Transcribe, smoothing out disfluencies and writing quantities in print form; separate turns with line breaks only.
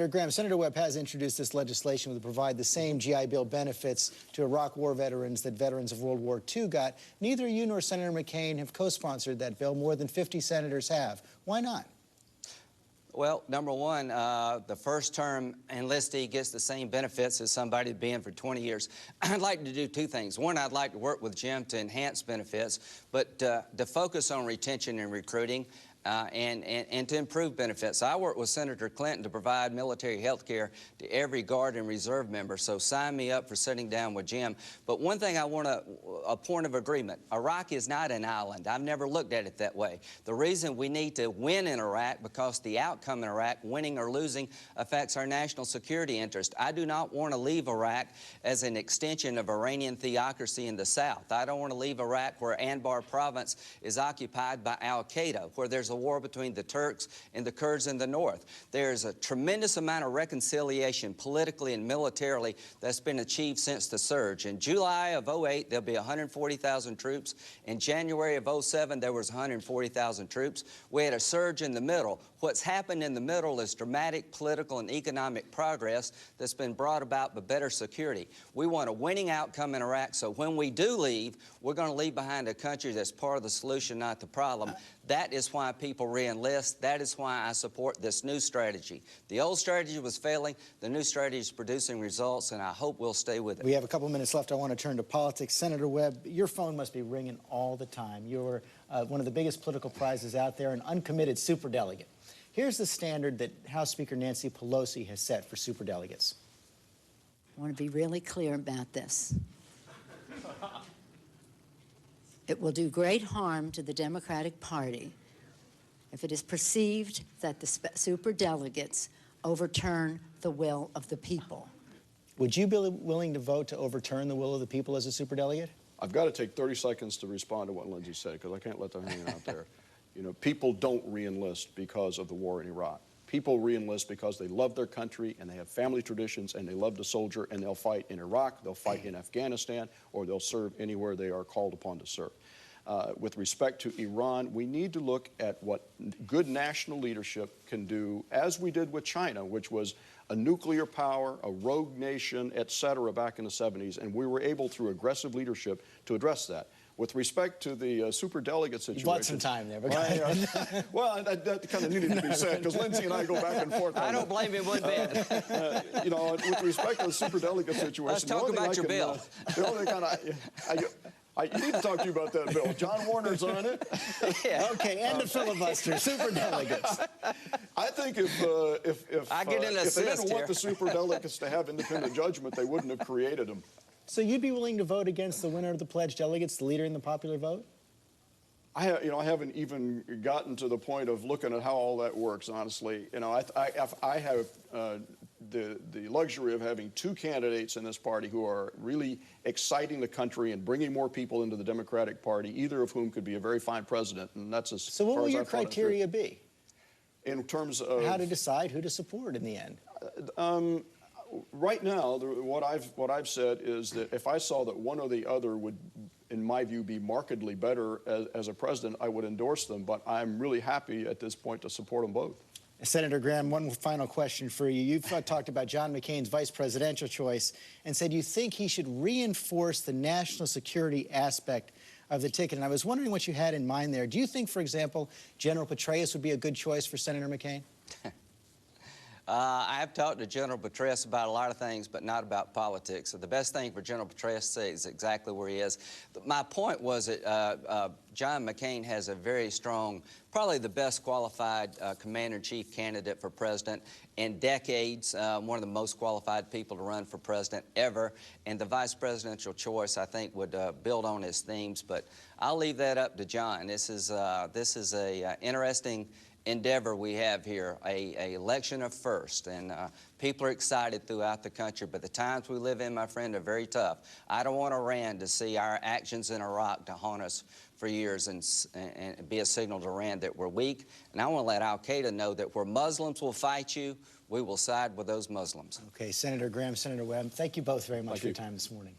Senator Graham, Senator Webb has introduced this legislation that would provide the same GI Bill benefits to Iraq War veterans that veterans of World War II got. Neither you nor Senator McCain have co-sponsored that bill. More than 50 senators have. Why not?
Well, number one, the first-term enlistee gets the same benefits as somebody that's been for 20 years. I'd like to do two things. One, I'd like to work with Jim to enhance benefits, but to focus on retention and recruiting and to improve benefits. I work with Senator Clinton to provide military health care to every Guard and Reserve member, so sign me up for sitting down with Jim. But one thing I want a point of agreement. Iraq is not an island. I've never looked at it that way. The reason we need to win in Iraq because the outcome in Iraq, winning or losing, affects our national security interest. I do not want to leave Iraq as an extension of Iranian theocracy in the south. I don't want to leave Iraq where Anbar province is occupied by al-qaeda, where there's a war between the Turks and the Kurds in the north. There's a tremendous amount of reconciliation politically and militarily that's been achieved since the surge. In July of 08, there'll be 140,000 troops. In January of 07, there was 140,000 troops. We had a surge in the middle. What's happened in the middle is dramatic political and economic progress that's been brought about by better security. We want a winning outcome in Iraq, so when we do leave, we're going to leave behind a country that's part of the solution, not the problem. That is why people re-enlist. That is why I support this new strategy. The old strategy was failing. The new strategy is producing results, and I hope we'll stay with it.
We have a couple minutes left. I want to turn to politics. Senator Webb, your phone must be ringing all the time. You're one of the biggest political prizes out there, an uncommitted superdelegate. Here's the standard that House Speaker Nancy Pelosi has set for superdelegates.
I want to be really clear about this. It will do great harm to the Democratic Party if it is perceived that the superdelegates overturn the will of the people.
Would you be willing to vote to overturn the will of the people as a superdelegate?
I've got to take 30 seconds to respond to what Lindsey said, because I can't let them hang out there. You know, people don't re-enlist because of the war in Iraq. People re-enlist because they love their country and they have family traditions and they love to soldier, and they'll fight in Iraq, they'll fight in Afghanistan, or they'll serve anywhere they are called upon to serve. With respect to Iran, we need to look at what good national leadership can do, as we did with China, which was a nuclear power, a rogue nation, etc., back in the 70s, and we were able, through aggressive leadership, to address that. With respect to the superdelegate situation...
You bought some time there. But
well, that kind of needed to be said, because Lindsey and I go back and forth on
I don't blame him one bit.
You know, with respect to the superdelegate situation...
Let's talk about your bill.
The only kind I need to talk to you about that bill. John Warner's on it.
Yeah. Okay, end of filibuster. Superdelegates.
I think if they didn't want the superdelegates to have independent judgment, they wouldn't have created them.
So you'd be willing to vote against the winner of the pledged delegates, the leader in the popular vote?
I haven't even gotten to the point of looking at how all that works, honestly. You know, I have the luxury of having two candidates in this party who are really exciting the country and bringing more people into the Democratic Party, either of whom could be a very fine president, and that's as
So what will your criteria be?
In terms of...
How to decide who to support in the end?
Right now, what I've said is that if I saw that one or the other would, in my view, be markedly better as a president, I would endorse them. But I'm really happy at this point to support them both.
Senator Graham, one final question for you. You've talked about John McCain's vice presidential choice and said you think he should reinforce the national security aspect of the ticket. And I was wondering what you had in mind there. Do you think, for example, General Petraeus would be a good choice for Senator McCain?
I've talked to General Petraeus about a lot of things, but not about politics. So the best thing for General Petraeus to say is exactly where he is. My point was that John McCain has a very strong, probably the best qualified commander-in-chief candidate for president in decades, one of the most qualified people to run for president ever. And the vice presidential choice, I think, would build on his themes. But I'll leave that up to John. This is a interesting endeavor we have here, a election of first, and people are excited throughout the country, but the times we live in, my friend, are very tough. I don't want Iran to see our actions in Iraq to haunt us for years and be a signal to Iran that we're weak, and I want to let al-qaeda know that where Muslims will fight you, we will side with those Muslims.
Okay, Senator Graham, Senator Webb, thank you both very much for your time this morning.